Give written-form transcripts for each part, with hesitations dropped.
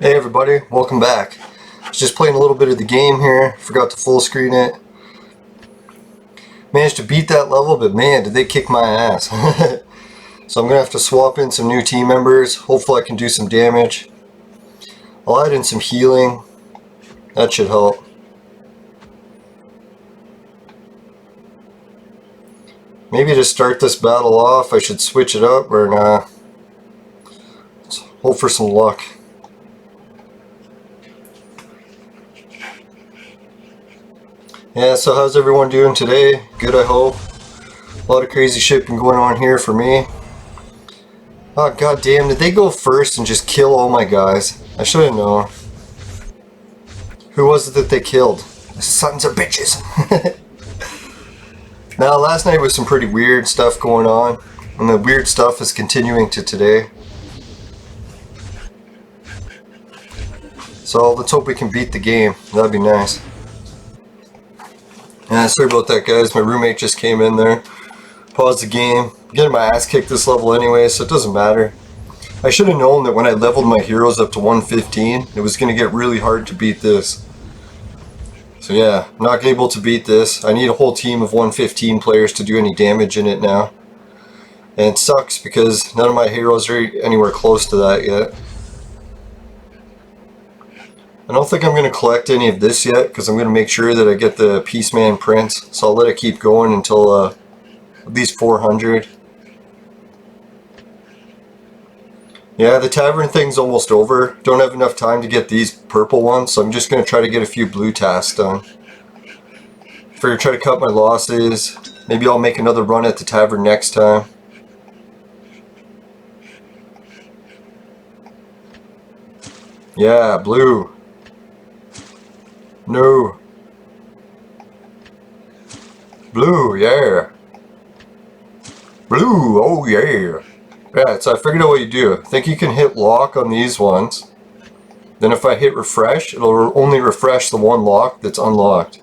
Hey everybody, welcome back. I was just playing a little bit of the game here, forgot to full screen it. Managed to beat that level, but man, did they kick my ass. So I'm going to have to swap in some new team members. Hopefully I can do some damage. I'll add in some healing. That should help. Maybe to start this battle off, I should switch it up, or nah. Let's hope for some luck. Yeah, so how's everyone doing today? Good, I hope. A lot of crazy shit been going on here for me. Oh god damn, did they go first and just kill all my guys? I should have known. Who was it that they killed? Sons of bitches. Now, last night was some pretty weird stuff going on, and the weird stuff is continuing to today. So let's hope we can beat the game. That'd be nice. Yeah, sorry about that, guys. My roommate just came in there. Paused the game. I'm getting my ass kicked this level anyway, so it doesn't matter. I should have known that when I leveled my heroes up to 115, it was going to get really hard to beat this. So yeah, I'm not able to beat this. I need a whole team of 115 players to do any damage in it now. And it sucks because none of my heroes are anywhere close to that yet. I don't think I'm going to collect any of this yet because I'm going to make sure that I get the Peaceman Prince. So I'll let it keep going until at least 400. Yeah, the tavern thing's almost over. Don't have enough time to get these purple ones, so I'm just going to try to get a few blue tasks done. Figure try to cut my losses. Maybe I'll make another run at the tavern next time. Yeah, blue. No. Blue, yeah. Blue, oh yeah. Yeah, so I figured out what you do. I think you can hit lock on these ones. Then if I hit refresh, it'll only refresh the one lock that's unlocked.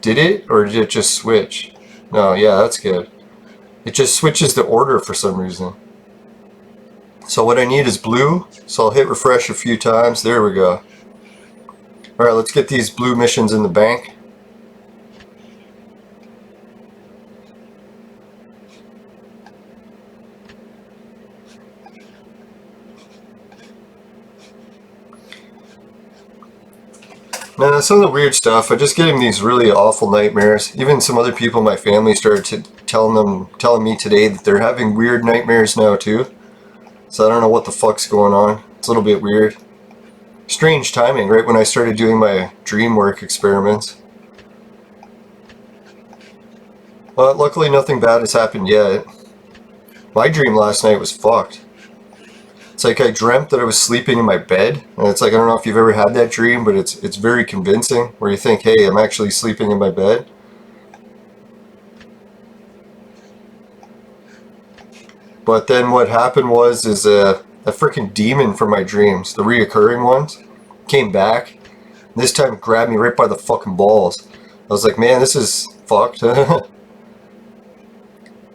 Did it? Or did it just switch? No, yeah, that's good. It just switches the order for some reason. So what I need is blue, so I'll hit refresh a few times. There we go. Alright, let's get these blue missions in the bank. Now, some of the weird stuff, I'm just getting these really awful nightmares. Even some other people in my family started telling me today that they're having weird nightmares now too. So I don't know what the fuck's going on. It's a little bit weird. Strange timing, right when I started doing my dream work experiments. But luckily nothing bad has happened yet. My dream last night was fucked. It's like I dreamt that I was sleeping in my bed, and it's like, I don't know if you've ever had that dream, but it's very convincing, where you think, hey, I'm actually sleeping in my bed. But then what happened was a freaking demon from my dreams, the reoccurring ones, came back. This time grabbed me right by the fucking balls. I was like, man, this is fucked.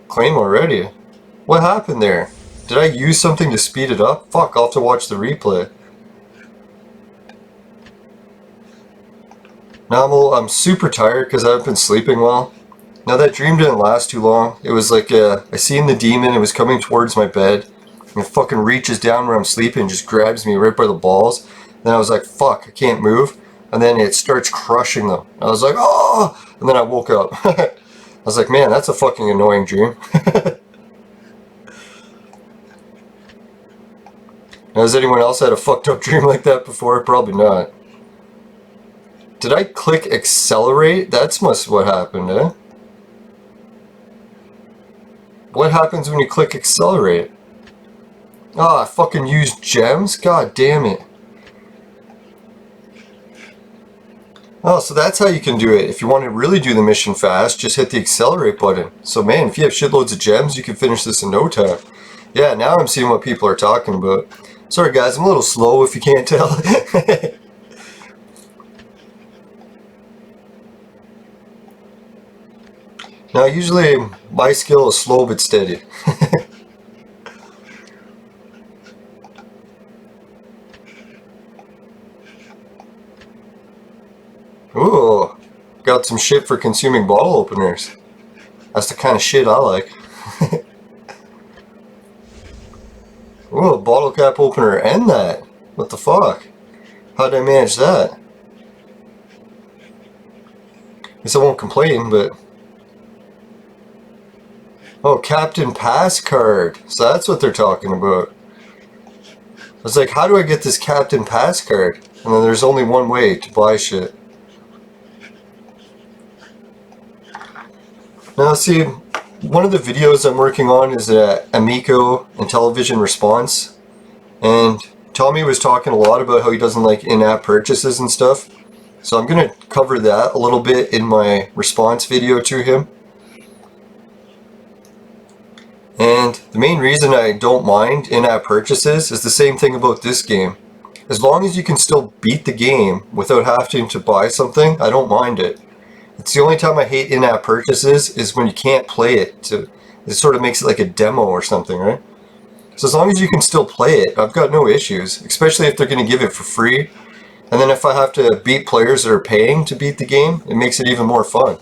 Claim already. What happened there? Did I use something to speed it up? Fuck, I'll have to watch the replay. Now I'm super tired because I haven't been sleeping well. Now that dream didn't last too long. It was like I seen the demon, it was coming towards my bed. And it fucking reaches down where I'm sleeping and just grabs me right by the balls. Then I was like, fuck, I can't move. And then it starts crushing them. I was like, oh! And then I woke up. I was like, man, that's a fucking annoying dream. Now, has anyone else had a fucked up dream like that before? Probably not. Did I click accelerate? That's what happened, eh? What happens when you click accelerate? Ah, I fucking used gems? God damn it. Oh, so that's how you can do it. If you want to really do the mission fast, just hit the accelerate button. So man, if you have shitloads of gems, you can finish this in no time. Yeah, now I'm seeing what people are talking about. Sorry guys, I'm a little slow if you can't tell. Now usually my skill is slow but steady. got some shit for consuming bottle openers. That's the kind of shit I like. Ooh, a bottle cap opener and that. What the fuck? How did I manage that? Guess I won't complain, but... Oh, Captain Pass card. So that's what they're talking about. I was like, how do I get this Captain Pass card? And then there's only one way to buy shit. Now see, one of the videos I'm working on is Amico and television response. And Tommy was talking a lot about how he doesn't like in-app purchases and stuff. So I'm going to cover that a little bit in my response video to him. And the main reason I don't mind in-app purchases is the same thing about this game. As long as you can still beat the game without having to buy something, I don't mind it. It's the only time I hate in-app purchases is when you can't play it. It sort of makes it like a demo or something, right? So as long as you can still play it, I've got no issues. Especially if they're going to give it for free. And then if I have to beat players that are paying to beat the game, it makes it even more fun.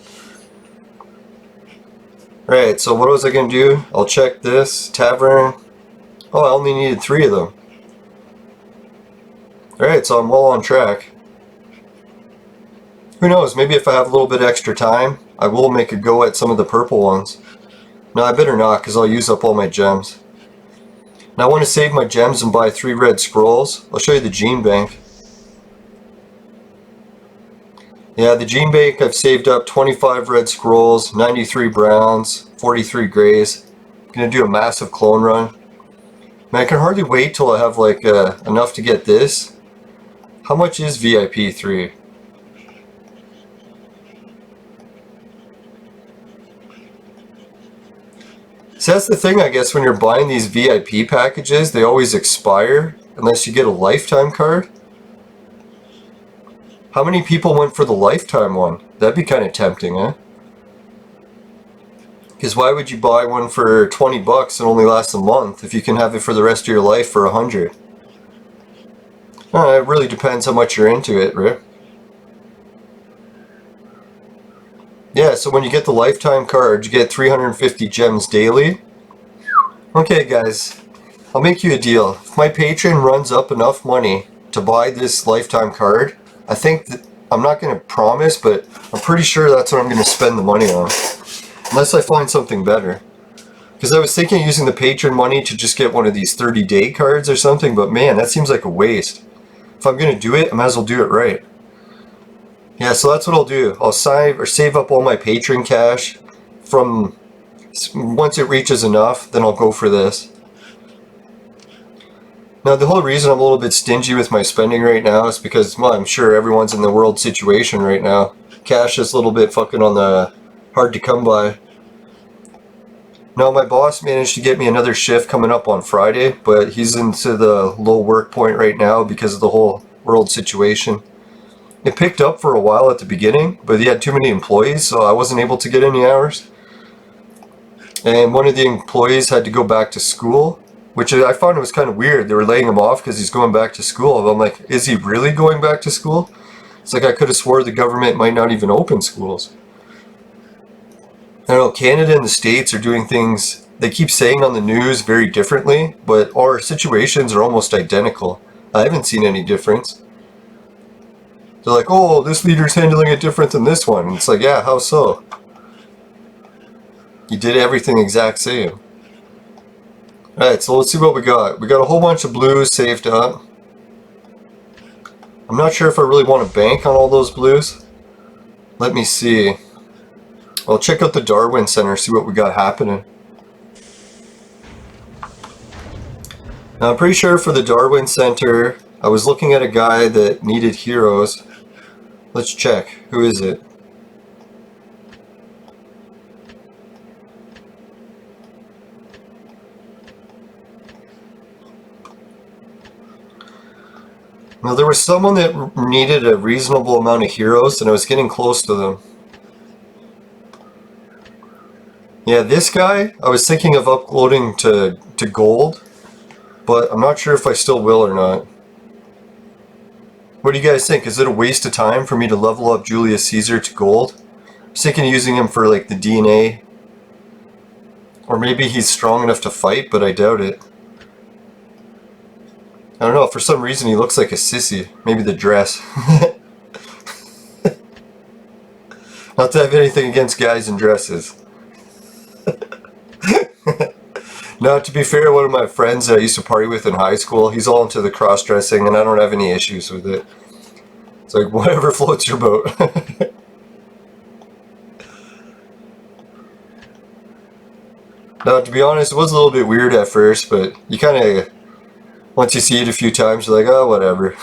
Right, so what was I going to do? I'll check this. Tavern. Oh, I only needed 3 of them. Alright, so I'm well on track. Who knows, maybe if I have a little bit extra time, I will make a go at some of the purple ones. No, I better not, because I'll use up all my gems. Now I want to save my gems and buy 3 red scrolls. I'll show you the gene bank. Yeah, the gene bank, I've saved up 25 red scrolls, 93 browns, 43 grays. I'm going to do a massive clone run. Man, I can hardly wait till I have like enough to get this. How much is VIP 3? So that's the thing, I guess, when you're buying these VIP packages, they always expire unless you get a lifetime card. How many people went for the lifetime one? That'd be kind of tempting, eh? Because why would you buy one for 20 bucks and only last a month if you can have it for the rest of your life for 100? It really depends how much you're into it, right? Yeah, so when you get the lifetime card, you get 350 gems daily. Okay, guys, I'll make you a deal. If my Patreon runs up enough money to buy this lifetime card, I think that, I'm not going to promise, but I'm pretty sure that's what I'm going to spend the money on. Unless I find something better. Because I was thinking of using the Patreon money to just get one of these 30-day cards or something, but man, that seems like a waste. If I'm going to do it, I might as well do it right. Yeah, so that's what I'll do. I'll save up all my Patreon cash from once it reaches enough, then I'll go for this. Now, the whole reason I'm a little bit stingy with my spending right now is because, well, I'm sure everyone's in the world situation right now. Cash is a little bit fucking on the hard to come by. Now, my boss managed to get me another shift coming up on Friday, but he's into the low work point right now because of the whole world situation. It picked up for a while at the beginning, but he had too many employees, so I wasn't able to get any hours. And one of the employees had to go back to school, which I found it was kind of weird. They were laying him off because he's going back to school. I'm like, is he really going back to school? It's like I could have swore the government might not even open schools. I don't know, Canada and the States are doing things, they keep saying on the news very differently, but our situations are almost identical. I haven't seen any difference. They're like, oh, this leader's handling it different than this one. It's like, yeah, how so? You did everything exact same. Alright, so let's see what we got. We got a whole bunch of blues saved up. I'm not sure if I really want to bank on all those blues. Let me see. I'll check out the Darwin Center, see what we got happening. Now, I'm pretty sure for the Darwin Center, I was looking at a guy that needed heroes. Let's check. Who is it? Now, there was someone that needed a reasonable amount of heroes, and I was getting close to them. Yeah, this guy, I was thinking of uploading to gold, but I'm not sure if I still will or not. What do you guys think? Is it a waste of time for me to level up Julius Caesar to gold? was thinking of using him for like the DNA. Or maybe he's strong enough to fight, but I doubt it. I don't know, for some reason he looks like a sissy. Maybe the dress. Not to have anything against guys in dresses. Now, to be fair, one of my friends that I used to party with in high school, he's all into the cross-dressing, and I don't have any issues with it. It's like, whatever floats your boat. Now, to be honest, it was a little bit weird at first, but you kind of, once you see it a few times, you're like, oh, whatever.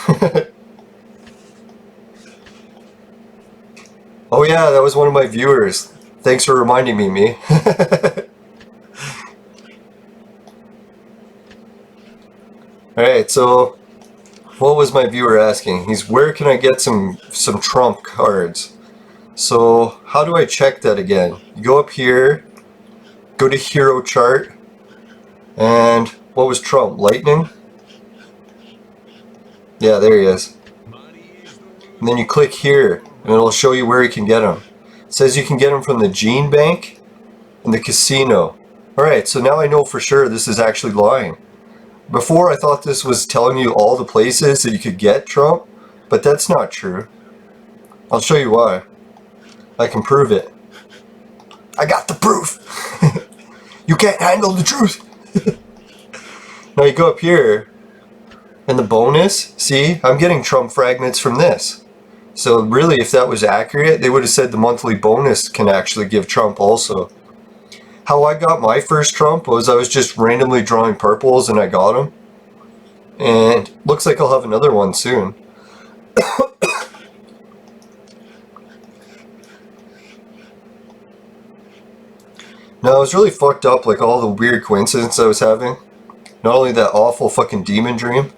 Oh yeah, that was one of my viewers. Thanks for reminding me. Alright, so what was my viewer asking? He's, where can I get some trump cards? So how do I check that again? You go up here, go to hero chart, and what was trump? Lightning? Yeah, there he is. And then you click here, and it'll show you where you can get them. It says you can get them from the Gene Bank and the casino. Alright, so now I know for sure this is actually lying. Before I thought this was telling you all the places that you could get Trump, but that's not true. I'll show you why. I can prove it. I got the proof! You can't handle the truth! Now you go up here, and the bonus, see, I'm getting Trump fragments from this. So really, if that was accurate, they would have said the monthly bonus can actually give Trump also. How I got my first Trump was I was just randomly drawing purples and I got them. And looks like I'll have another one soon. Now I was really fucked up, like all the weird coincidences I was having. Not only that awful fucking demon dream,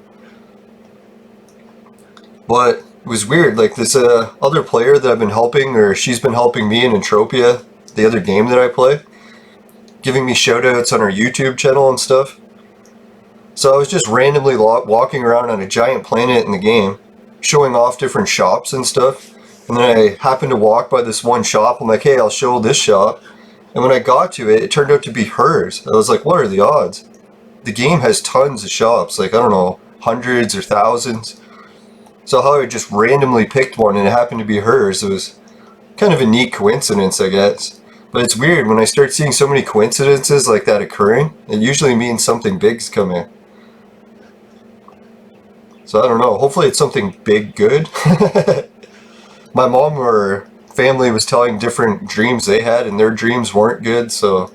but it was weird, like this other player that I've been helping, or she's been helping me in Entropia, the other game that I play, giving me shoutouts on our YouTube channel and stuff. So I was just randomly walking around on a giant planet in the game, showing off different shops and stuff. And then I happened to walk by this one shop. I'm like, hey, I'll show this shop. And when I got to it, it turned out to be hers. I was like, what are the odds? The game has tons of shops, like, I don't know, hundreds or thousands. So how I just randomly picked one and it happened to be hers. It was kind of a neat coincidence, I guess. But it's weird, when I start seeing so many coincidences like that occurring, it usually means something big's coming. So I don't know, hopefully it's something big good. My mom or family was telling different dreams they had, and their dreams weren't good, so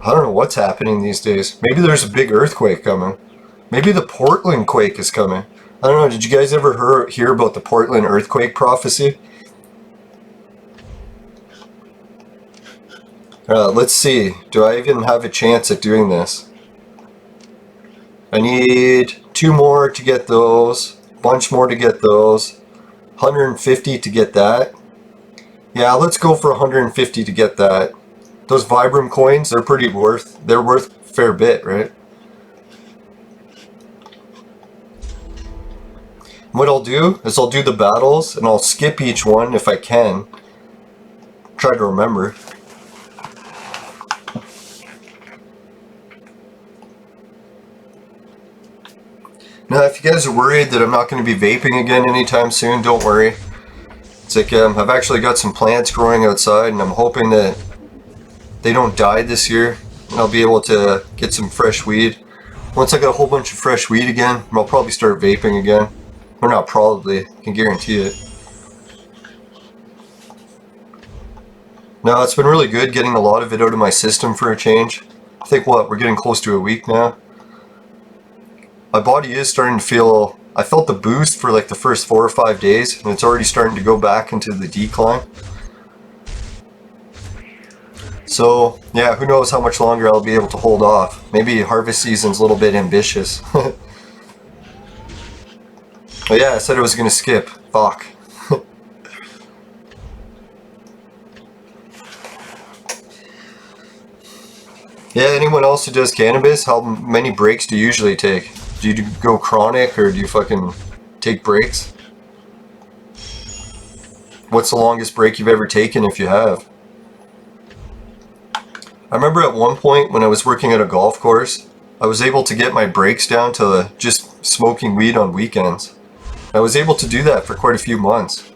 I don't know what's happening these days. Maybe there's a big earthquake coming. Maybe the Portland quake is coming. I don't know, did you guys ever hear about the Portland earthquake prophecy? Let's see, do I even have a chance at doing this? I need 2 more to get those, a bunch more to get those, 150 to get that. Yeah, let's go for 150 to get that. Those Vibram coins, they're worth a fair bit, right? What I'll do is I'll do the battles and I'll skip each one if I can. Try to remember. Now, if you guys are worried that I'm not going to be vaping again anytime soon, don't worry. It's like I've actually got some plants growing outside, and I'm hoping that they don't die this year, and I'll be able to get some fresh weed. Once I got a whole bunch of fresh weed again, I'll probably start vaping again. Or not probably, I can guarantee it. Now, it's been really good getting a lot of it out of my system for a change. I think, we're getting close to a week now. My body is starting to feel, I felt the boost for like the first 4 or 5 days, and it's already starting to go back into the decline. So, yeah, who knows how much longer I'll be able to hold off. Maybe harvest season's a little bit ambitious. But yeah, I said I was going to skip. Fuck. Yeah, anyone else who does cannabis, how many breaks do you usually take? Do you go chronic, or do you fucking take breaks? what's the longest break you've ever taken if you have? I remember at one point when I was working at a golf course, I was able to get my breaks down to just smoking weed on weekends. I was able to do that for quite a few months.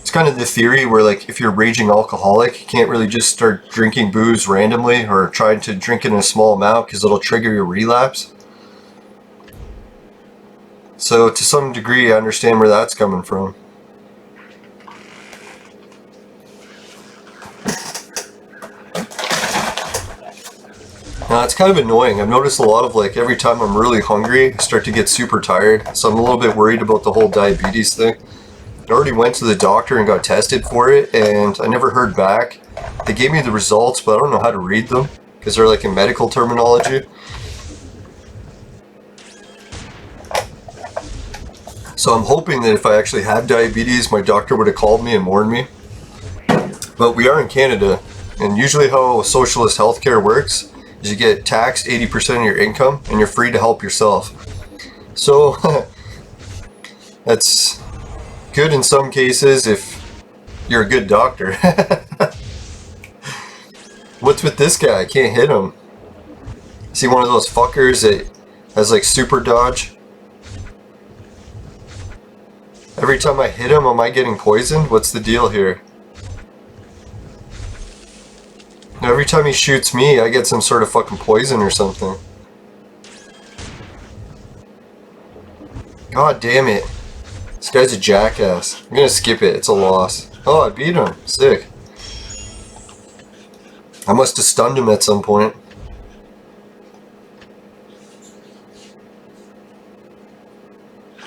It's kind of the theory where, like, if you're a raging alcoholic, you can't really just start drinking booze randomly or trying to drink it in a small amount because it'll trigger your relapse. So to some degree, I understand where that's coming from. Now it's kind of annoying. I've noticed a lot of, like, every time I'm really hungry, I start to get super tired. So I'm a little bit worried about the whole diabetes thing. I already went to the doctor and got tested for it, and I never heard back. They gave me the results, but I don't know how to read them because they're like in medical terminology. So I'm hoping that if I actually have diabetes, my doctor would have called me and warned me. But we are in Canada, and usually how socialist healthcare works is you get taxed 80% of your income and you're free to help yourself. So that's good in some cases if you're a good doctor. What's with this guy? I can't hit him. Is he one of those fuckers that has like super dodge? Every time I hit him, am I getting poisoned? What's the deal here? Every time he shoots me, I get some sort of fucking poison or something. God damn it. This guy's a jackass. I'm gonna skip it. It's a loss. Oh, I beat him. Sick. I must have stunned him at some point.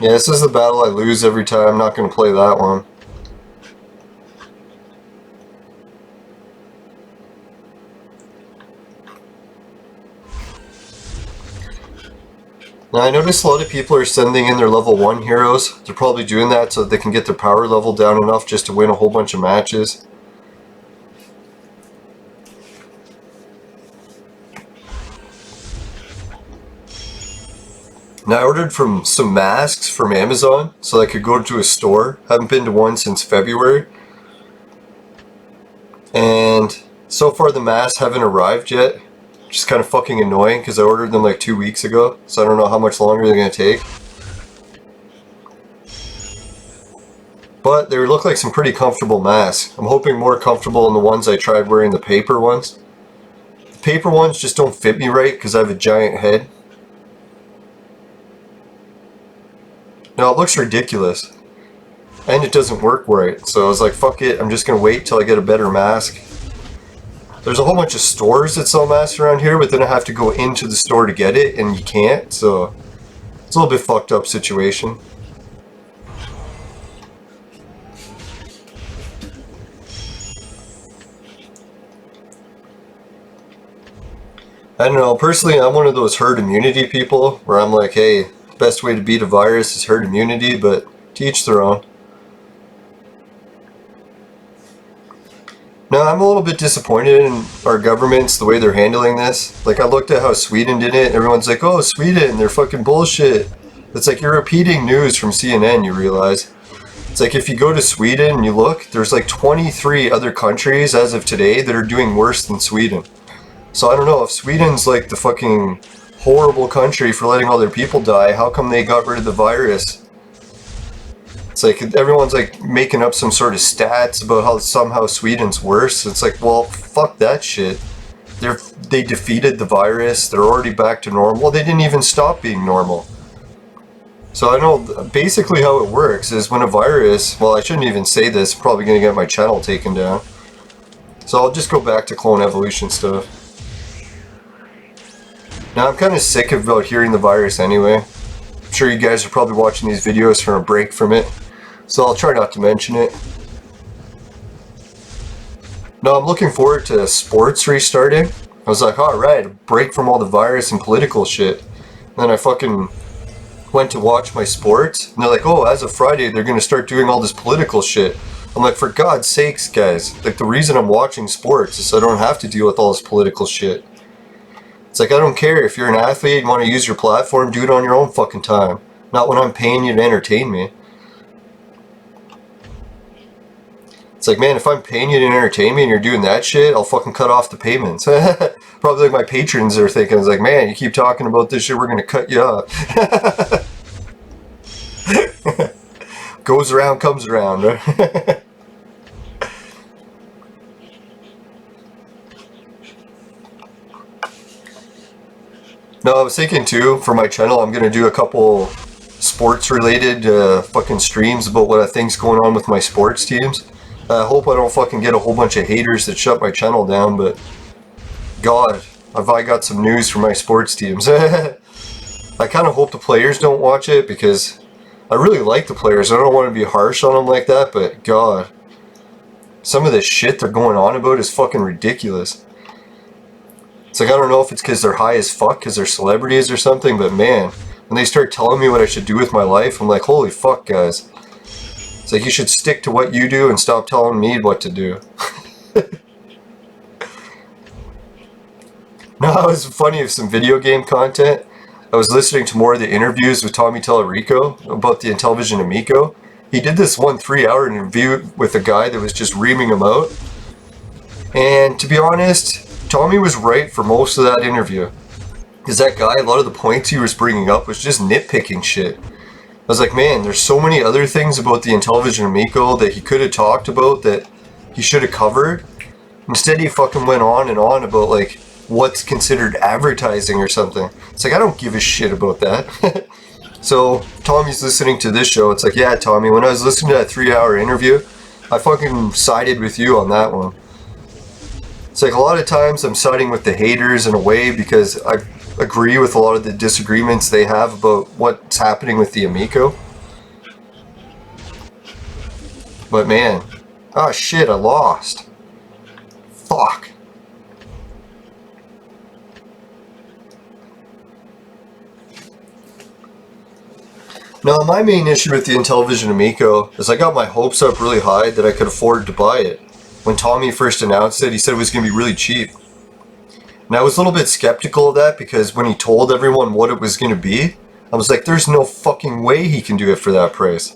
Yeah, this is the battle I lose every time. I'm not gonna play that one. Now I notice a lot of people are sending in their level 1 heroes. They're probably doing that so that they can get their power level down enough just to win a whole bunch of matches. Now I ordered some masks from Amazon so I could go to a store. Haven't been to one since February. And so far the masks haven't arrived yet. Which is kind of fucking annoying because I ordered them like 2 weeks ago, so I don't know how much longer they're going to take. But they look like some pretty comfortable masks. I'm hoping more comfortable than the ones I tried wearing, the paper ones. The paper ones just don't fit me right because I have a giant head. Now it looks ridiculous. And it doesn't work right, so I was like, fuck it, I'm just going to wait till I get a better mask. There's a whole bunch of stores that sell masks around here, but then I have to go into the store to get it, and you can't, so it's a little bit fucked up situation. I don't know, personally I'm one of those herd immunity people, where I'm like, hey, the best way to beat a virus is herd immunity, but to each their own. No, I'm a little bit disappointed in our governments, the way they're handling this. Like, I looked at how Sweden did it, and everyone's like, oh, Sweden, they're fucking bullshit. It's like you're repeating news from CNN, you realize. It's like if you go to Sweden and you look, there's like 23 other countries as of today that are doing worse than Sweden. So I don't know, if Sweden's like the fucking horrible country for letting all their people die, how come they got rid of the virus? It's like everyone's like making up some sort of stats about how somehow Sweden's worse. It's like, well, fuck that shit. They defeated the virus. They're already back to normal. Well, they didn't even stop being normal. So I know basically how it works is when a virus, well, I shouldn't even say this, I'm probably going to get my channel taken down. So I'll just go back to clone evolution stuff. Now I'm kind of sick about hearing the virus anyway. I'm sure you guys are probably watching these videos for a break from it. So I'll try not to mention it. No, I'm looking forward to sports restarting. I was like, alright, break from all the virus and political shit. And then I fucking went to watch my sports. And they're like, oh, as of Friday, they're going to start doing all this political shit. I'm like, for God's sakes, guys. Like, the reason I'm watching sports is so I don't have to deal with all this political shit. It's like, I don't care if you're an athlete and want to use your platform, do it on your own fucking time. Not when I'm paying you to entertain me. It's like, man, if I'm paying you to entertain me and you're doing that shit, I'll fucking cut off the payments. Probably like my patrons are thinking, it's like, man, you keep talking about this shit, we're gonna cut you off. Goes around, comes around, right? No, I was thinking too, for my channel, I'm gonna do a couple sports related fucking streams about what I think's going on with my sports teams. I hope I don't fucking get a whole bunch of haters that shut my channel down, but God, have I got some news for my sports teams. I kind of hope the players don't watch it because I really like the players. I don't want to be harsh on them like that, but God, some of the shit they're going on about is fucking ridiculous. It's like, I don't know if it's because they're high as fuck because they're celebrities or something, but man, when they start telling me what I should do with my life, I'm like, holy fuck, guys. It's like, you should stick to what you do and stop telling me what to do. No, it was funny of some video game content. I was listening to more of the interviews with Tommy Tallarico about the Intellivision Amico. He did this 3-hour interview with a guy that was just reaming him out. And to be honest, Tommy was right for most of that interview. Because that guy, a lot of the points he was bringing up was just nitpicking shit. I was like, man, there's so many other things about the Intellivision Amico that he could have talked about that he should have covered. Instead, he fucking went on and on about, like, what's considered advertising or something. It's like, I don't give a shit about that. So, Tommy's listening to this show. It's like, yeah, Tommy, when I was listening to that 3-hour interview, I fucking sided with you on that one. It's like, a lot of times I'm siding with the haters in a way because I agree with a lot of the disagreements they have about what's happening with the Amico. But man, oh shit, I lost. Fuck. Now, my main issue with the Intellivision Amico is I got my hopes up really high that I could afford to buy it. When Tommy first announced it, he said it was going to be really cheap. And I was a little bit skeptical of that because when he told everyone what it was going to be, I was like, there's no fucking way he can do it for that price.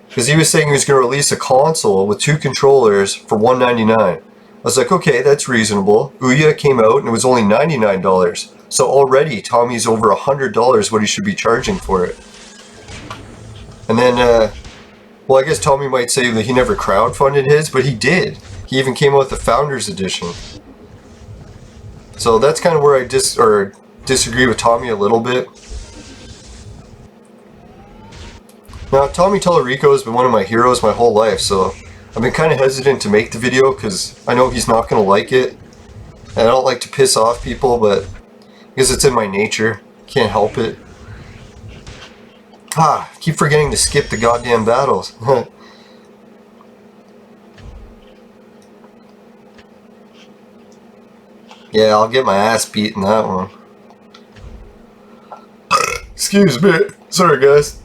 Because he was saying he was going to release a console with 2 controllers for $199. I was like, okay, that's reasonable. Ouya came out and it was only $99. So already Tommy's over $100 what he should be charging for it. And then, well, I guess Tommy might say that he never crowdfunded his, but he did. He even came out with the Founders Edition. So that's kind of where I disagree with Tommy a little bit. Now, Tommy Tallarico has been one of my heroes my whole life, so I've been kind of hesitant to make the video because I know he's not going to like it. And I don't like to piss off people, but I guess it's in my nature. Can't help it. I keep forgetting to skip the goddamn battles. Yeah, I'll get my ass beat in that one. Excuse me. Sorry, guys.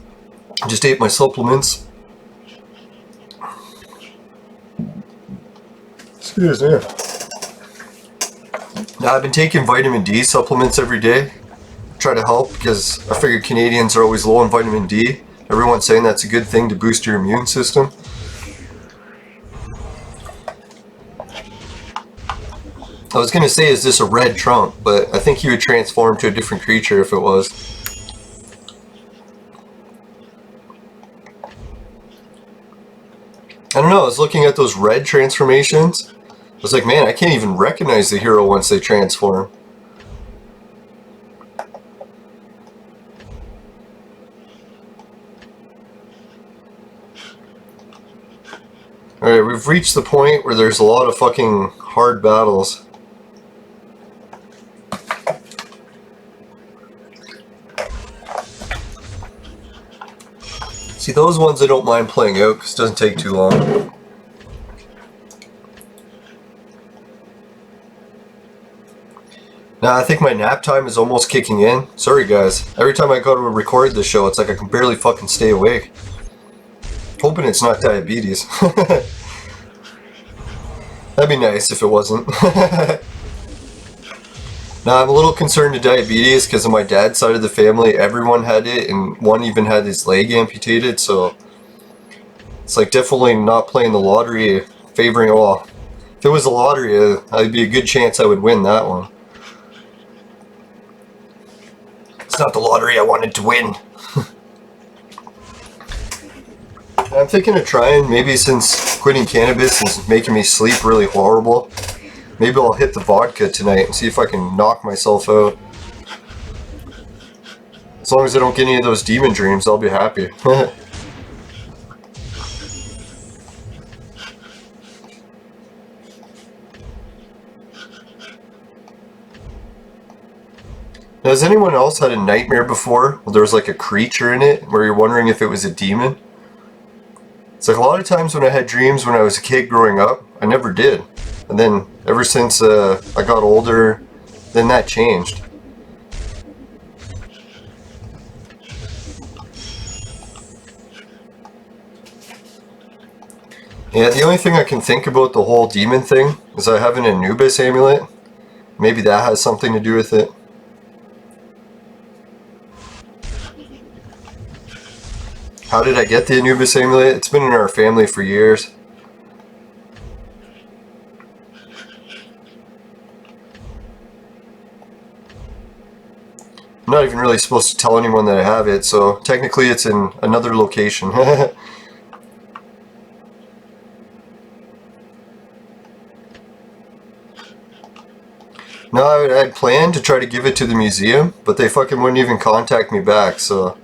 Just ate my supplements. Excuse me. Now, I've been taking vitamin D supplements every day. Try to help because I figure Canadians are always low on vitamin D. Everyone's saying that's a good thing to boost your immune system. I was going to say, is this a red trunk? But I think he would transform to a different creature if it was. I don't know, I was looking at those red transformations. I was like, man, I can't even recognize the hero once they transform. Alright, we've reached the point where there's a lot of fucking hard battles. See, those ones I don't mind playing out because it doesn't take too long. Now, I think my nap time is almost kicking in. Sorry guys, every time I go to record this show, it's like I can barely fucking stay awake. Hoping it's not diabetes. That'd be nice if it wasn't. Now, I'm a little concerned to diabetes because on my dad's side of the family, everyone had it, and one even had his leg amputated, so It's like definitely not playing the lottery, favoring, well, if it was a lottery, it'd be a good chance I would win that one. It's not the lottery I wanted to win. I'm thinking of trying, maybe since quitting cannabis is making me sleep really horrible, maybe I'll hit the vodka tonight and see if I can knock myself out. As long as I don't get any of those demon dreams, I'll be happy. Now, has anyone else had a nightmare before where there was like a creature in it where you're wondering if it was a demon? It's like a lot of times when I had dreams when I was a kid growing up, I never did. And then ever since I got older, then that changed. Yeah, the only thing I can think about the whole demon thing is I have an Anubis amulet. Maybe that has something to do with it. How did I get the Anubis amulet? It's been in our family for years. I'm not even really supposed to tell anyone that I have it, so technically it's in another location. No, I had planned to try to give it to the museum, but they fucking wouldn't even contact me back, so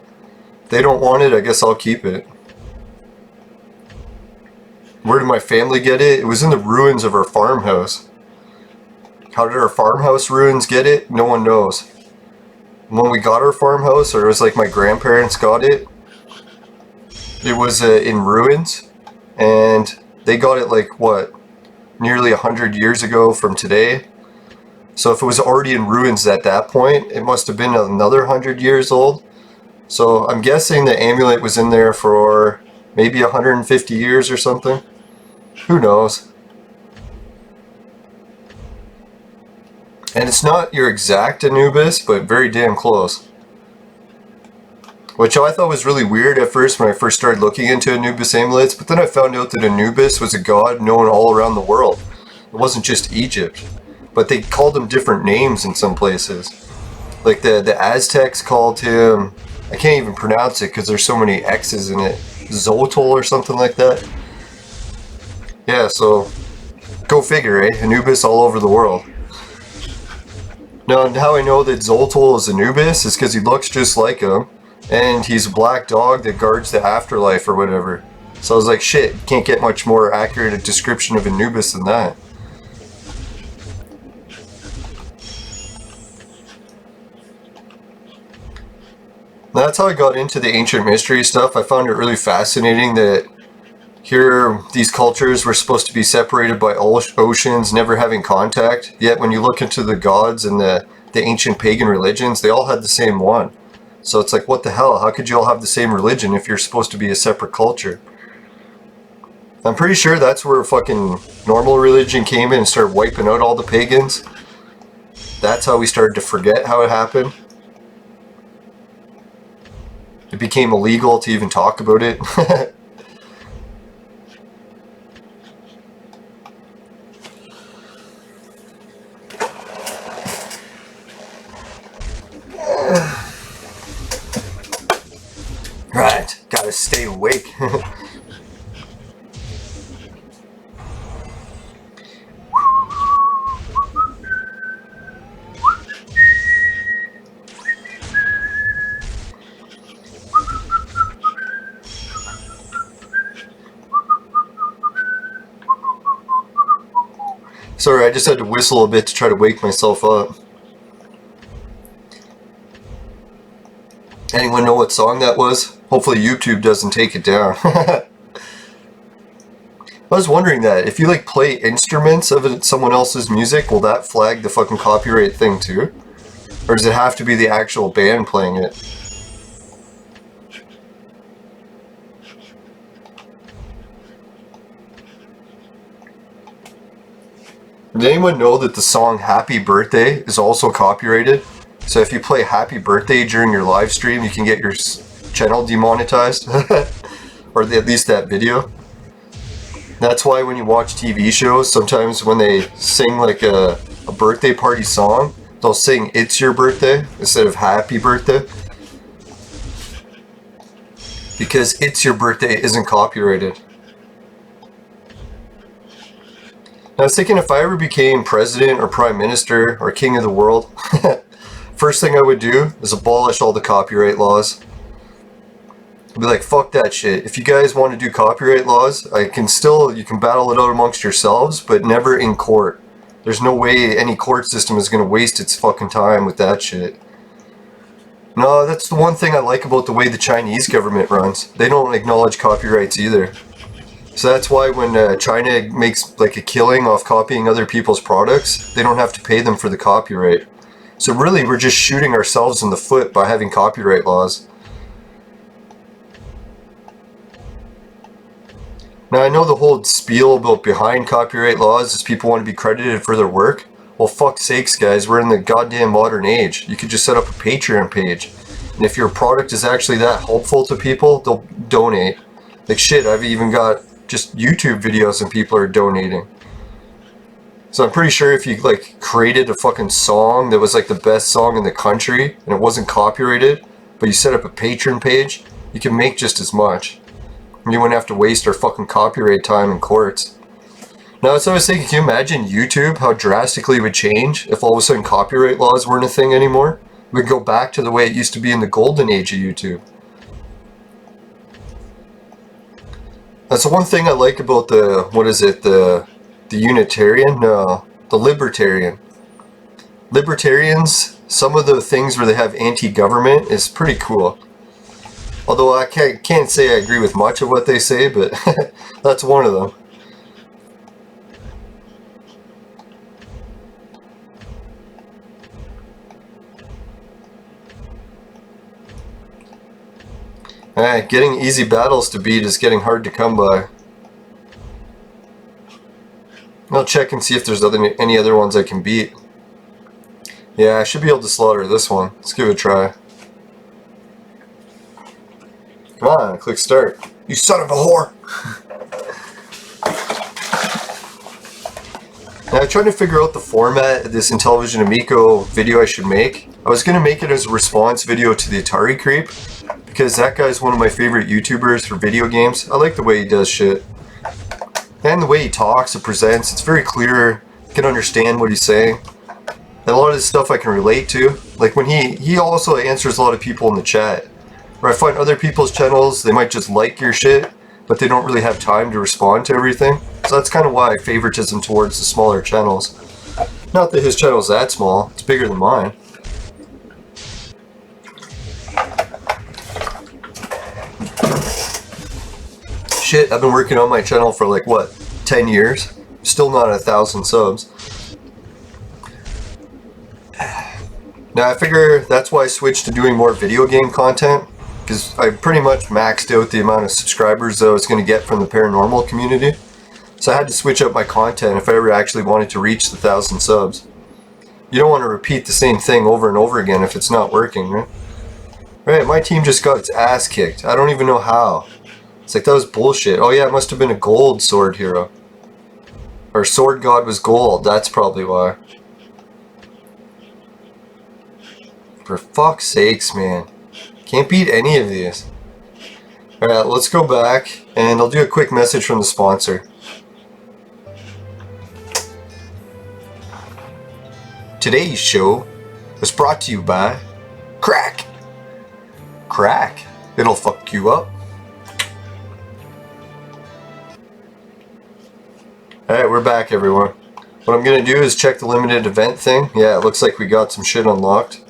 if they don't want it, I guess I'll keep it. Where did my family get it? It was in the ruins of our farmhouse. How did our farmhouse ruins get it? No one knows. When we got our farmhouse, or it was like my grandparents got it, it was in ruins, and they got it like, what, nearly 100 years ago from today? So if it was already in ruins at that point, it must have been another 100 years old. So I'm guessing the amulet was in there for maybe 150 years or something. Who knows? And it's not your exact Anubis, but very damn close. Which I thought was really weird at first when I first started looking into Anubis amulets, but then I found out that Anubis was a god known all around the world. It wasn't just Egypt. But they called him different names in some places. Like the Aztecs called him, I can't even pronounce it because there's so many X's in it, Zotol or something like that. Yeah, so go figure, eh? Anubis all over the world. Now, how I know that Zoltol is Anubis is because he looks just like him, and he's a black dog that guards the afterlife or whatever. So I was like, shit, you can't get much more accurate a description of Anubis than that. That's how I got into the ancient mystery stuff. I found it really fascinating that here these cultures were supposed to be separated by oceans, never having contact. Yet when you look into the gods and the ancient pagan religions, they all had the same one. So it's like, what the hell? How could you all have the same religion if you're supposed to be a separate culture? I'm pretty sure that's where fucking normal religion came in and started wiping out all the pagans. That's how we started to forget how it happened. It became illegal to even talk about it. Right, gotta stay awake. Sorry, I just had to whistle a bit to try to wake myself up. Anyone know what song that was? Hopefully YouTube doesn't take it down. I was wondering that, if you like play instruments of someone else's music, will that flag the fucking copyright thing too? Or does it have to be the actual band playing it? Did anyone know that the song Happy Birthday is also copyrighted? So if you play Happy Birthday during your live stream, you can get your channel demonetized. Or at least that video. That's why when you watch TV shows, sometimes when they sing like a birthday party song, they'll sing "It's Your Birthday" instead of "Happy Birthday." Because "It's Your Birthday" isn't copyrighted. Now, I was thinking if I ever became president or prime minister or king of the world, first thing I would do is abolish all the copyright laws. I'd be like, fuck that shit. If you guys want to do copyright laws, you can battle it out amongst yourselves, but never in court. There's no way any court system is going to waste its fucking time with that shit. No, that's the one thing I like about the way the Chinese government runs. They don't acknowledge copyrights either. So that's why when China makes like a killing off copying other people's products, they don't have to pay them for the copyright. So really, we're just shooting ourselves in the foot by having copyright laws. Now, I know the whole spiel about behind copyright laws is people want to be credited for their work. Well, fuck's sakes, guys, we're in the goddamn modern age. You could just set up a Patreon page. And if your product is actually that helpful to people, they'll donate. Like shit, I've even got just YouTube videos and people are donating. So I'm pretty sure if you like created a fucking song that was like the best song in the country and it wasn't copyrighted, but you set up a Patreon page, you can make just as much. You wouldn't have to waste our fucking copyright time in courts. Now, so I was thinking, can you imagine YouTube, how drastically it would change if all of a sudden copyright laws weren't a thing anymore? We'd go back to the way it used to be in the golden age of YouTube. That's the one thing I like about the Unitarian? No, the Libertarian. Libertarians, some of the things where they have anti-government is pretty cool. Although I can't say I agree with much of what they say, but that's one of them. Getting easy battles to beat is getting hard to come by. I'll check and see if there's any other ones I can beat. Yeah, I should be able to slaughter this one. Let's give it a try. Come on, click start. You son of a whore! Now, I'm trying to figure out the format of this Intellivision Amico video I should make. I was going to make it as a response video to the Atari Creep, because that guy's one of my favorite YouTubers for video games. I like the way he does shit. And the way he talks and presents, it's very clear. You can understand what he's saying. And a lot of this stuff I can relate to. Like when he also answers a lot of people in the chat. Where I find other people's channels, they might just like your shit, but they don't really have time to respond to everything. So that's kind of why I favoritism towards the smaller channels. Not that his channel's that small, it's bigger than mine. Shit, I've been working on my channel for like, what, 10 years? Still not 1,000 subs. Now I figure that's why I switched to doing more video game content, because I pretty much maxed out the amount of subscribers that I was going to get from the paranormal community. So I had to switch up my content if I ever actually wanted to reach the 1,000 subs. You don't want to repeat the same thing over and over again if it's not working, right? Right, my team just got its ass kicked. I don't even know how. It's like, that was bullshit. Oh yeah, it must have been a gold sword hero. Or sword god was gold, that's probably why. For fuck's sakes, man. Can't beat any of these. Alright, let's go back, and I'll do a quick message from the sponsor. Today's show was brought to you by Crack. Crack. It'll fuck you up. Alright, we're back, everyone. What I'm going to do is check the limited event thing. Yeah, it looks like we got some shit unlocked.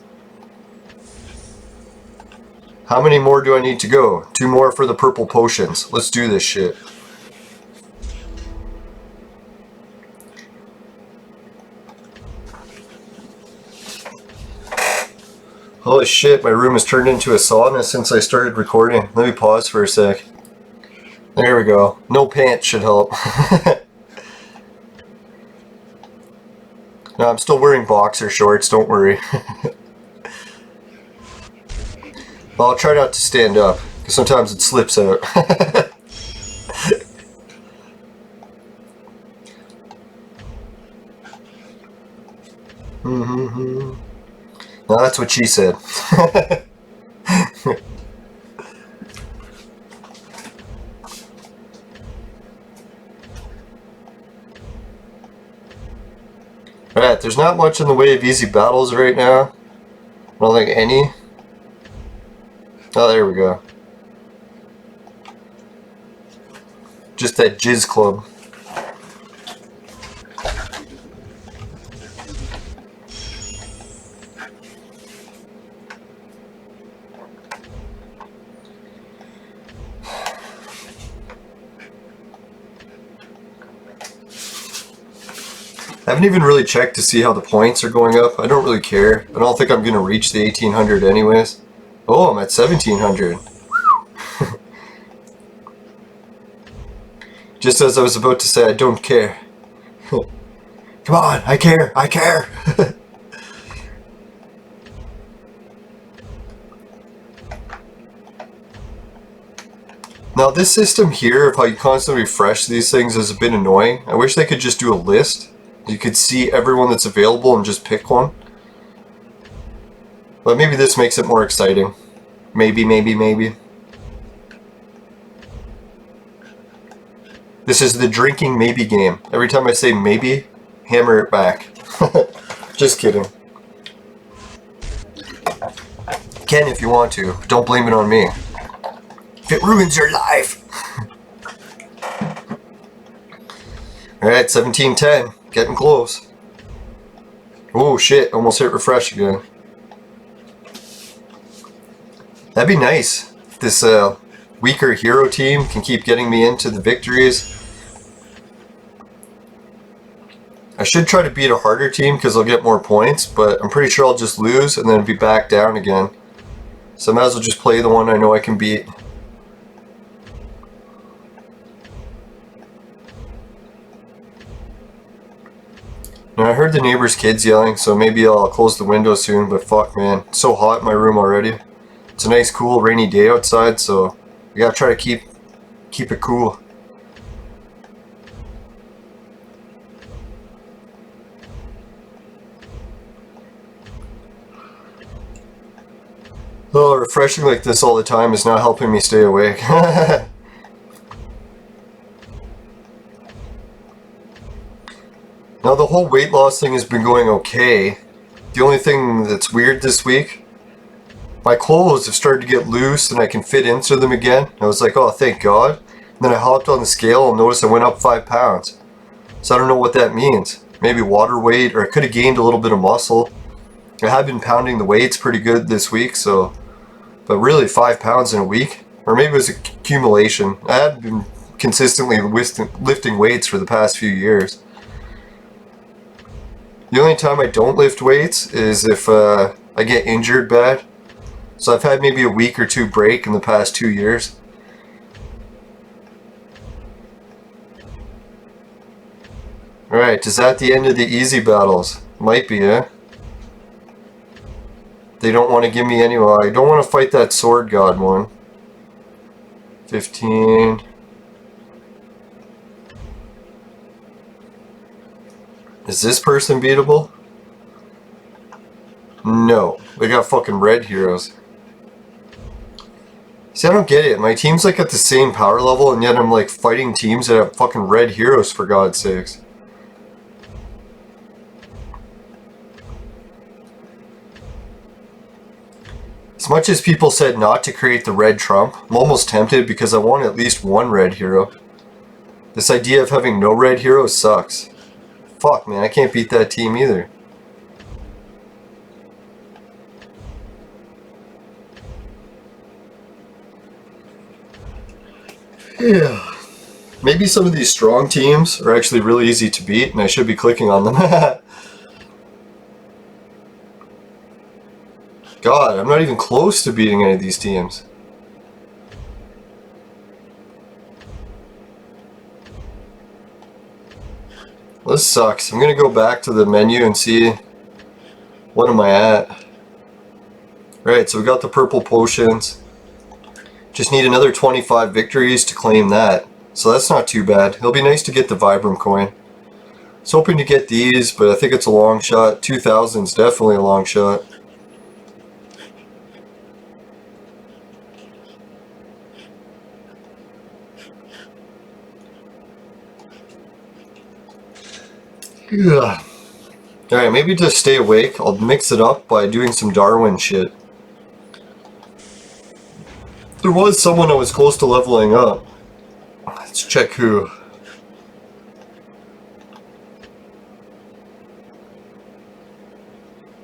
How many more do I need to go? 2 more for the purple potions. Let's do this shit. Holy shit, my room has turned into a sauna since I started recording. Let me pause for a sec. There we go. No pants should help. No, I'm still wearing boxer shorts, don't worry. Well, I'll try not to stand up, because sometimes it slips out. Now that's what she said. Alright, there's not much in the way of easy battles right now. I don't think any. Oh, there we go. Just that Jizz Club. I haven't even really checked to see how the points are going up. I don't really care. I don't think I'm going to reach the 1800 anyways. Oh, I'm at 1700. Just as I was about to say, I don't care. Come on, I care, I care. Now this system here of how you constantly refresh these things is a bit annoying. I wish they could just do a list. You could see everyone that's available and just pick one. But maybe this makes it more exciting. Maybe. This is the drinking maybe game. Every time I say maybe, hammer it back. Just kidding. Can if you want to. Don't blame it on me. If it ruins your life. Alright, 1710. Getting close. Oh shit, almost hit refresh again. That'd be nice. If this weaker hero team can keep getting me into the victories. I should try to beat a harder team because I'll get more points, but I'm pretty sure I'll just lose and then be back down again. So I might as well just play the one I know I can beat. Now I heard the neighbor's kids yelling, so maybe I'll close the window soon, but fuck man, it's so hot in my room already. It's a nice cool rainy day outside, so we gotta try to keep it cool. Oh, refreshing like this all the time is not helping me stay awake. Now the whole weight loss thing has been going okay. The only thing that's weird this week, my clothes have started to get loose and I can fit into them again. I was like, oh thank God. And then I hopped on the scale and noticed I went up 5 pounds. So I don't know what that means. Maybe water weight, or I could have gained a little bit of muscle. I have been pounding the weights pretty good this week, so... But really 5 pounds in a week? Or maybe it was accumulation. I had been consistently lifting weights for the past few years. The only time I don't lift weights is if I get injured bad. So I've had maybe a week or two break in the past 2 years. Alright, is that the end of the easy battles? Might be, eh? They don't want to give me any... Well, I don't want to fight that sword god one. 15... Is this person beatable? No. They got fucking red heroes. See, I don't get it. My team's like at the same power level, and yet I'm like fighting teams that have fucking red heroes, for God's sakes. As much as people said not to create the red trump, I'm almost tempted because I want at least one red hero. This idea of having no red heroes sucks. Fuck man, I can't beat that team either. Yeah. Maybe some of these strong teams are actually really easy to beat and I should be clicking on them. God, I'm not even close to beating any of these teams. Well, this sucks. I'm gonna go back to the menu and see what am I at. Right, so we got the purple potions. Just need another 25 victories to claim that. So that's not too bad. It'll be nice to get the Vibram coin. was hoping to get these, but I think it's a long shot. 2000's definitely a long shot. Yeah. Alright, maybe to stay awake, I'll mix it up by doing some Darwin shit. There was someone I was close to leveling up. Let's check who.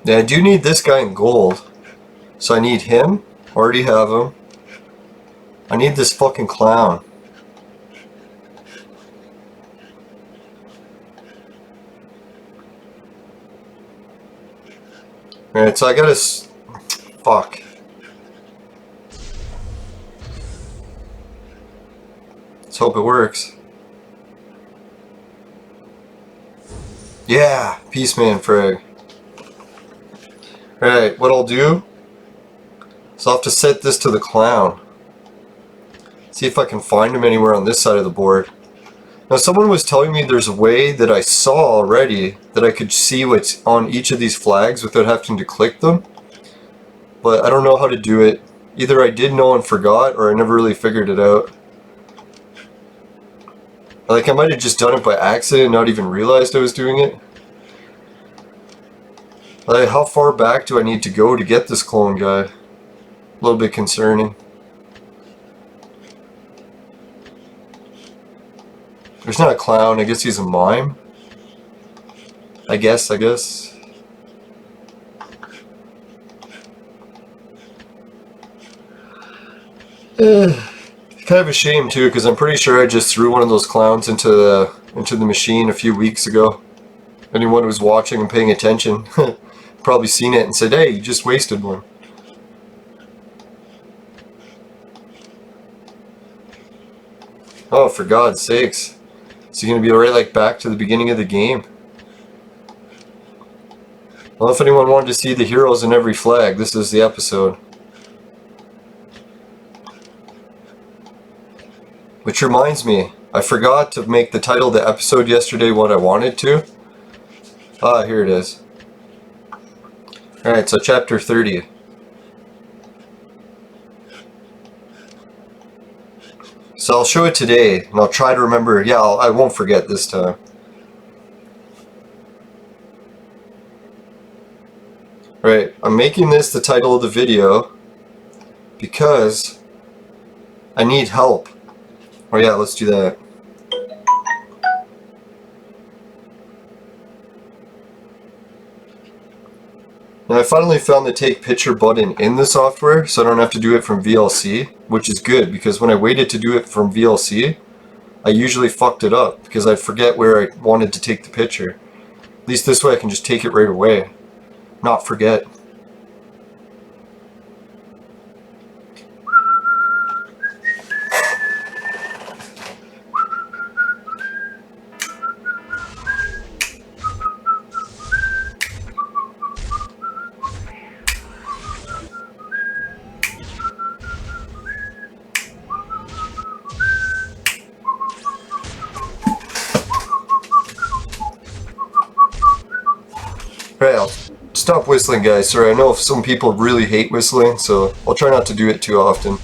Yeah, I do need this guy in gold. So I need him. Already have him. I need this fucking clown. Alright, so I gotta... Fuck. Let's hope it works. Yeah! Peaceman frag. Alright, what I'll do is I'll have to set this to the clown. See if I can find him anywhere on this side of the board. Now someone was telling me there's a way that I saw already that I could see what's on each of these flags without having to click them. But I don't know how to do it. Either I did know and forgot, or I never really figured it out. Like I might have just done it by accident and not even realized I was doing it. Like how far back do I need to go to get this clone guy? A little bit concerning. There's not a clown, I guess he's a mime. I guess. Kind of a shame too, because I'm pretty sure I just threw one of those clowns into the machine a few weeks ago. Anyone who was watching and paying attention probably seen it and said, hey, you just wasted one. Oh, for God's sakes. Is he going to be right like back to the beginning of the game? Well, if anyone wanted to see the heroes in every flag, this is the episode. Which reminds me, I forgot to make the title of the episode yesterday what I wanted to. Ah, here it is. Alright, so chapter 30. So I'll show it today, and I'll try to remember. Yeah, I won't forget this time. Right, I'm making this the title of the video because I need help. Oh yeah, let's do that. Now I finally found the take picture button in the software, so I don't have to do it from VLC, which is good because when I waited to do it from VLC, I usually fucked it up because I'd forget where I wanted to take the picture. At least this way I can just take it right away, not forget. Right, I'll stop whistling, guys. Sorry, I know some people really hate whistling, so I'll try not to do it too often.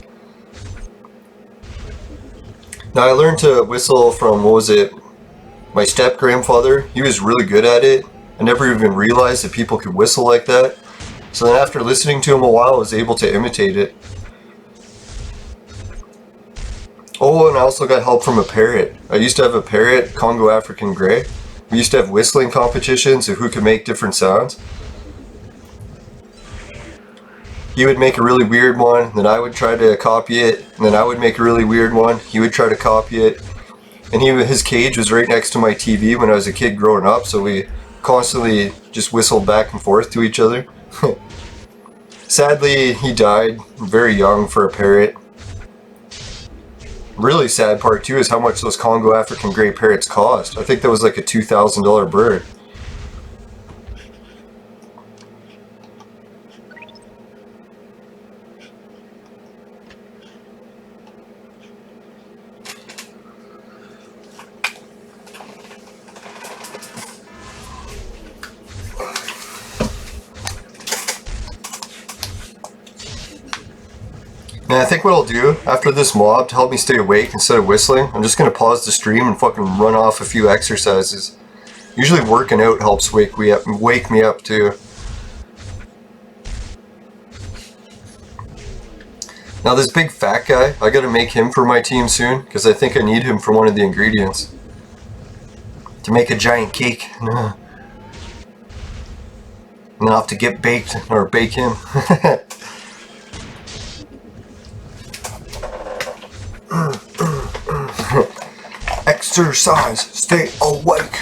Now, I learned to whistle from, what was it, my step-grandfather. He was really good at it. I never even realized that people could whistle like that. So then after listening to him a while, I was able to imitate it. Oh, and I also got help from a parrot. I used to have a parrot, Congo African Grey. We used to have whistling competitions of who could make different sounds. He would make a really weird one, then I would try to copy it, and then I would make a really weird one. He would try to copy it. And his cage was right next to my TV when I was a kid growing up, so we constantly just whistled back and forth to each other. Sadly, he died very young for a parrot. Really sad part too is how much those Congo African Grey parrots cost. I think that was like a $2,000 bird. And I think what I'll do after this mob to help me stay awake instead of whistling, I'm just going to pause the stream and fucking run off a few exercises. Usually working out helps wake me up too. Now this big fat guy, I gotta make him for my team soon, because I think I need him for one of the ingredients. To make a giant cake. And I'll have to get baked, or bake him. Exercise, stay awake.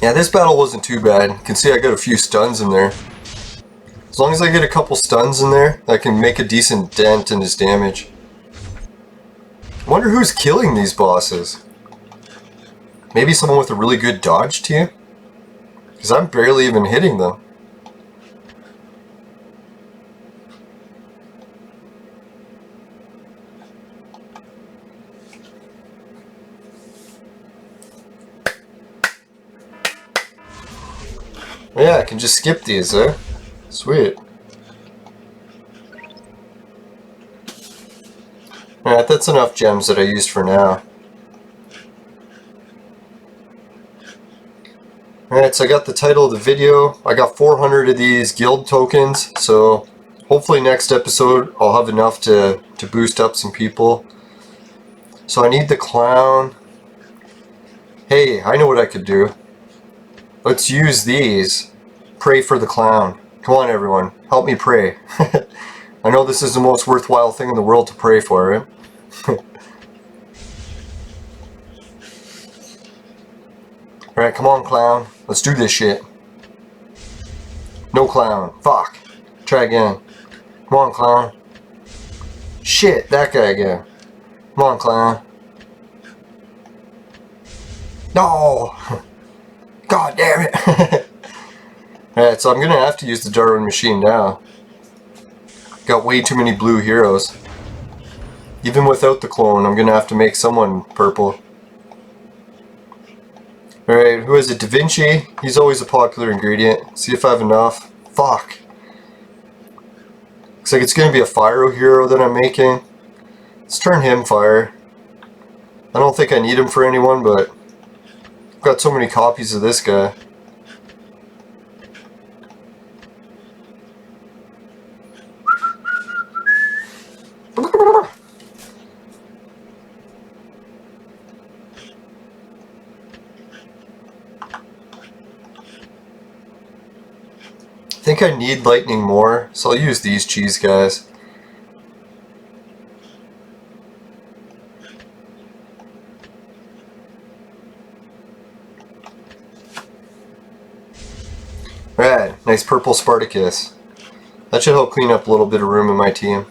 Yeah, this battle wasn't too bad. You can see I got a few stuns in there. As long as I get a couple stuns in there, I can make a decent dent in his damage. I wonder who's killing these bosses. Maybe someone with a really good dodge team? Because I'm barely even hitting them. Yeah, I can just skip these, eh? Sweet. Alright, that's enough gems that I used for now. Alright, so I got the title of the video. I got 400 of these guild tokens, so hopefully next episode I'll have enough to boost up some people. So I need the clown. Hey, I know what I could do. Let's use these. Pray for the clown. Come on everyone, help me pray. I know this is the most worthwhile thing in the world to pray for, right? Alright, come on clown. Let's do this shit. No clown. Fuck. Try again. Come on clown. Shit, that guy again. Come on clown. No! God damn it! Alright, so I'm gonna have to use the Darwin machine now. Got way too many blue heroes. Even without the clone, I'm gonna have to make someone purple. Alright, who is it? Da Vinci? He's always a popular ingredient. See if I have enough. Fuck. Looks like it's gonna be a fire hero that I'm making. Let's turn him fire. I don't think I need him for anyone, but I've got so many copies of this guy. I think I need lightning more, so I'll use these cheese guys. Right, nice purple Spartacus. That should help clean up a little bit of room in my team.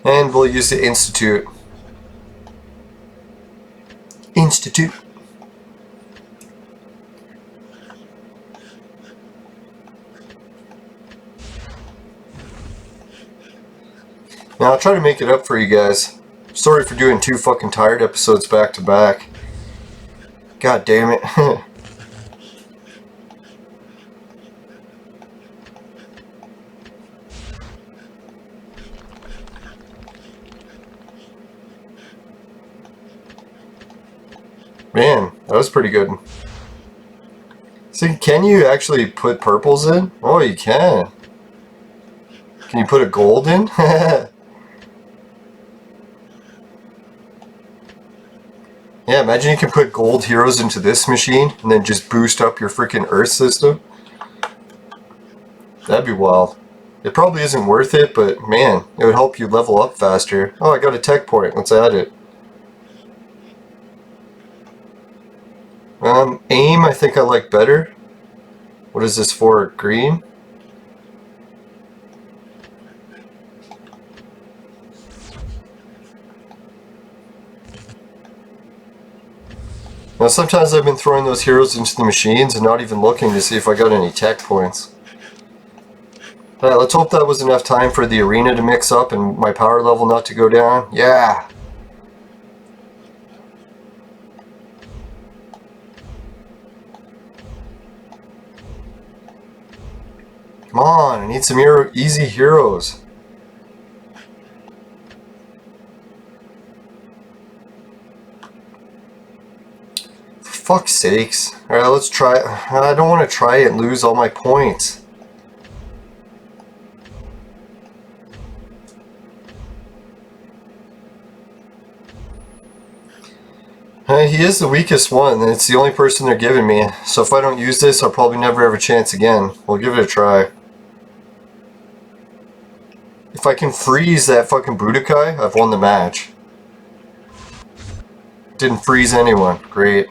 And we'll use the Institute. Institute. Now I'll try to make it up for you guys. Sorry for doing 2 fucking tired episodes back to back. God damn it. Man, that was pretty good. So can you actually put purples in? Oh, you can. Can you put a gold in? Yeah, imagine you can put gold heroes into this machine and then just boost up your freaking Earth system. That'd be wild. It probably isn't worth it, but man, it would help you level up faster. Oh, I got a tech point. Let's add it. Aim I think I like better. What is this for? Green? Now sometimes I've been throwing those heroes into the machines and not even looking to see if I got any tech points. Alright, let's hope that was enough time for the arena to mix up and my power level not to go down. Yeah! Come on, I need some easy heroes. For fuck's sakes. Alright, let's try it. I don't want to try it and lose all my points. He is the weakest one, and it's the only person they're giving me. So if I don't use this, I'll probably never have a chance again. We'll give it a try. If I can freeze that fucking Budokai, I've won the match. Didn't freeze anyone. Great.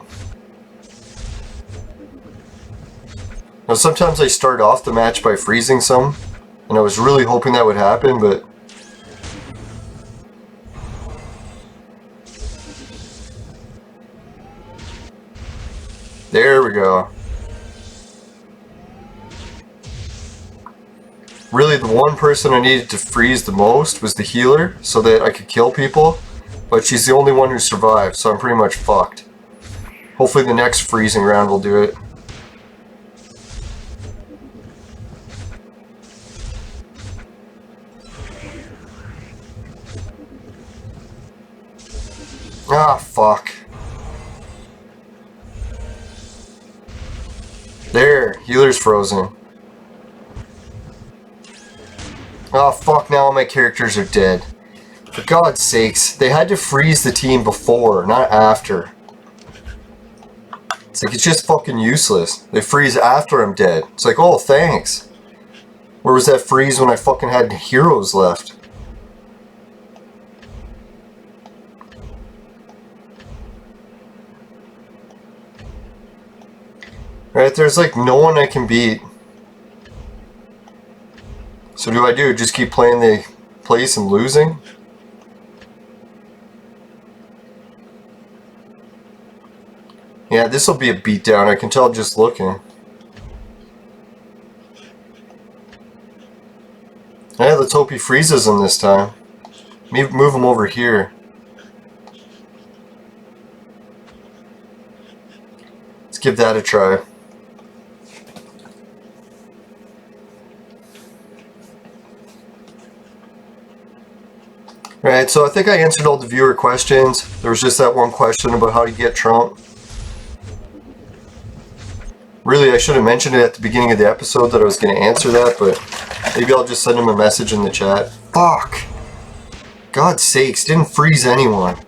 Now sometimes I start off the match by freezing some, and I was really hoping that would happen, but... There we go. Really, the one person I needed to freeze the most was the healer, so that I could kill people, but she's the only one who survived, so I'm pretty much fucked. Hopefully the next freezing round will do it. Ah, fuck. There, healer's frozen. Oh fuck, now all my characters are dead. For God's sakes, they had to freeze the team before, not after. It's like, it's just fucking useless. They freeze after I'm dead. It's like, oh, thanks. Where was that freeze when I fucking had heroes left? Right, there's like no one I can beat. So do I do? Just keep playing the place and losing? Yeah, this will be a beatdown, I can tell just looking. Yeah, let's hope he freezes them this time. Move him over here. Let's give that a try. Right, so I think I answered all the viewer questions. There was just that one question about how to get Trump. Really, I should have mentioned it at the beginning of the episode that I was going to answer that, but maybe I'll just send him a message in the chat. Fuck! God's sakes, didn't freeze anyone.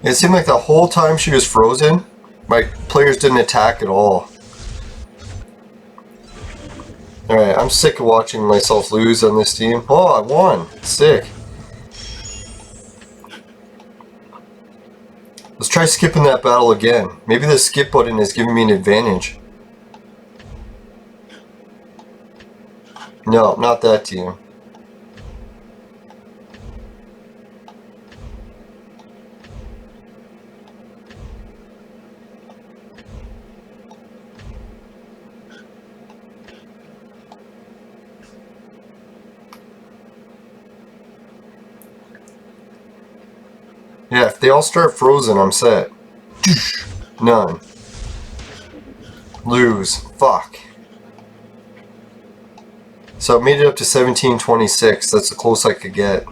It seemed like the whole time she was frozen, my players didn't attack at all. Alright, I'm sick of watching myself lose on this team. Oh, I won! Sick. Let's try skipping that battle again. Maybe the skip button is giving me an advantage. No, not that team. Yeah, if they all start frozen, I'm set. None. Lose. Fuck. So I made it up to 1726. That's the close I could get.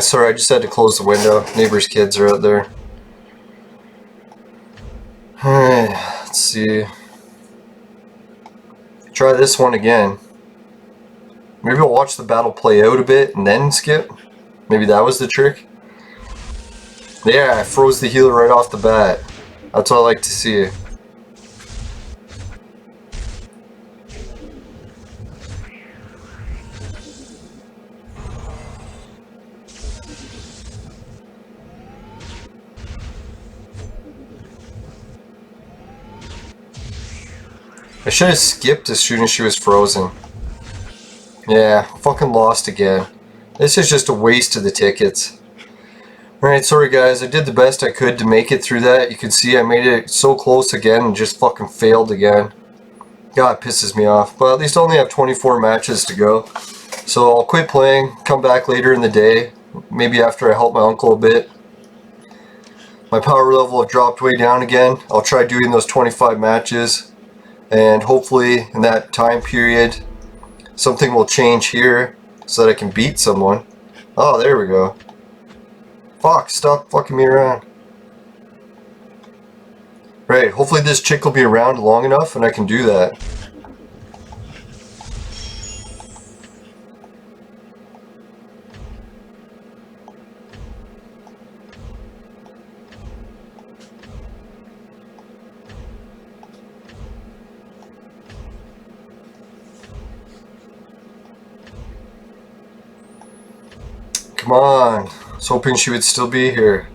Sorry, I just had to close the window. Neighbor's kids are out there. Alright, let's see. Try this one again. Maybe I'll watch the battle play out a bit and then skip. Maybe that was the trick. Yeah, I froze the healer right off the bat. That's what I like to see. I should have skipped as soon as she was frozen. Yeah, fucking lost again. This is just a waste of the tickets. Alright, sorry guys, I did the best I could to make it through that. You can see I made it so close again and just fucking failed again. God, it pisses me off. But at least I only have 24 matches to go. So I'll quit playing, come back later in the day. Maybe after I help my uncle a bit. My power level have dropped way down again. I'll try doing those 25 matches. And hopefully in that time period, something will change here so that I can beat someone. Oh, there we go. Fuck, stop fucking me around. Right, hopefully this chick will be around long enough and I can do that. Come on. I was hoping she would still be here.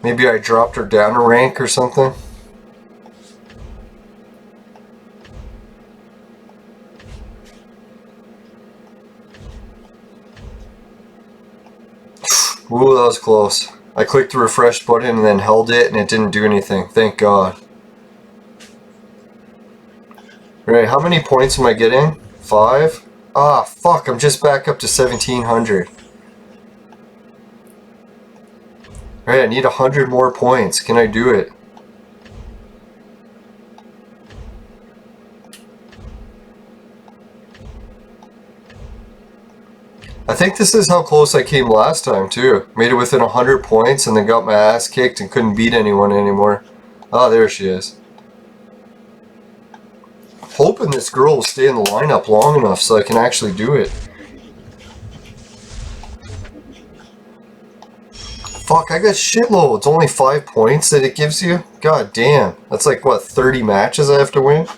Maybe I dropped her down a rank or something. Ooh, that was close. I clicked the refresh button and then held it and it didn't do anything. Thank God. Right, how many points am I getting? 5? Ah, fuck, I'm just back up to 1700. Right, I need 100 more points. Can I do it? I think this is how close I came last time too. Made it within 100 points and then got my ass kicked and couldn't beat anyone anymore. Ah, there she is. Hoping this girl will stay in the lineup long enough so I can actually do it. Fuck, I got shitloads. Only 5 points that it gives you? God damn. That's like, what, 30 matches I have to win?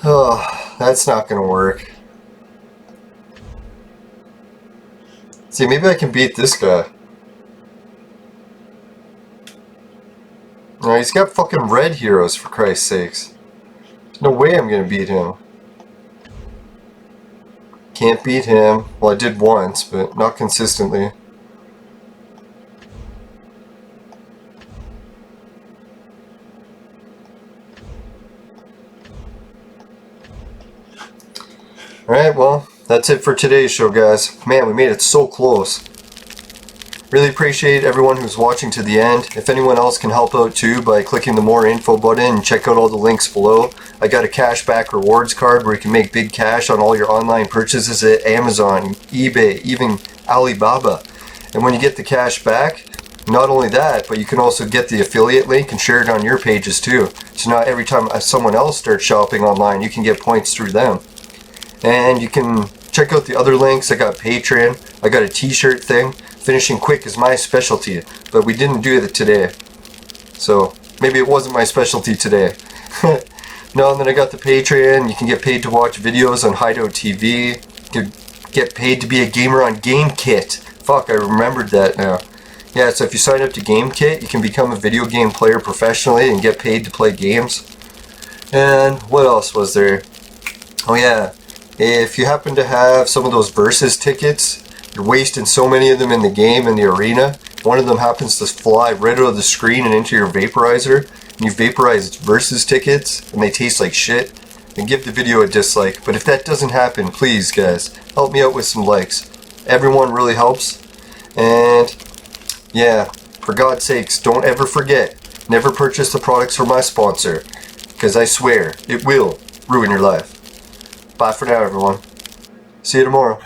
Oh, that's not gonna work. See, maybe I can beat this guy. No, he's got fucking red heroes, for Christ's sakes. There's no way I'm gonna beat him. Can't beat him. Well, I did once, but not consistently. Alright, well, that's it for today's show, guys. Man, we made it so close. Really appreciate everyone who's watching to the end. If anyone else can help out too by clicking the more info button and check out all the links below. I got a cashback rewards card where you can make big cash on all your online purchases at Amazon, eBay, even Alibaba. And when you get the cash back, not only that, but you can also get the affiliate link and share it on your pages too. So now every time someone else starts shopping online, you can get points through them. And you can check out the other links. I got Patreon. I got a t-shirt thing. Finishing quick is my specialty, but we didn't do it today. So maybe it wasn't my specialty today. No, and then I got the Patreon. You can get paid to watch videos on Hideout TV. You can get paid to be a gamer on GameKit. Fuck, I remembered that now. Yeah, so if you sign up to GameKit, you can become a video game player professionally and get paid to play games. And what else was there? Oh yeah. If you happen to have some of those Versus tickets, you're wasting so many of them in the game, in the arena. One of them happens to fly right out of the screen and into your vaporizer, and you vaporize Versus tickets, and they taste like shit, then give the video a dislike. But if that doesn't happen, please guys, help me out with some likes. Everyone really helps. And yeah, for God's sakes, don't ever forget, never purchase the products from my sponsor, because I swear, it will ruin your life. Bye for now, everyone. See you tomorrow.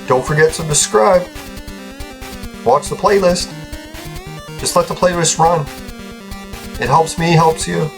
Don't forget to subscribe. Watch the playlist. Just let the playlist run. It helps me, helps you.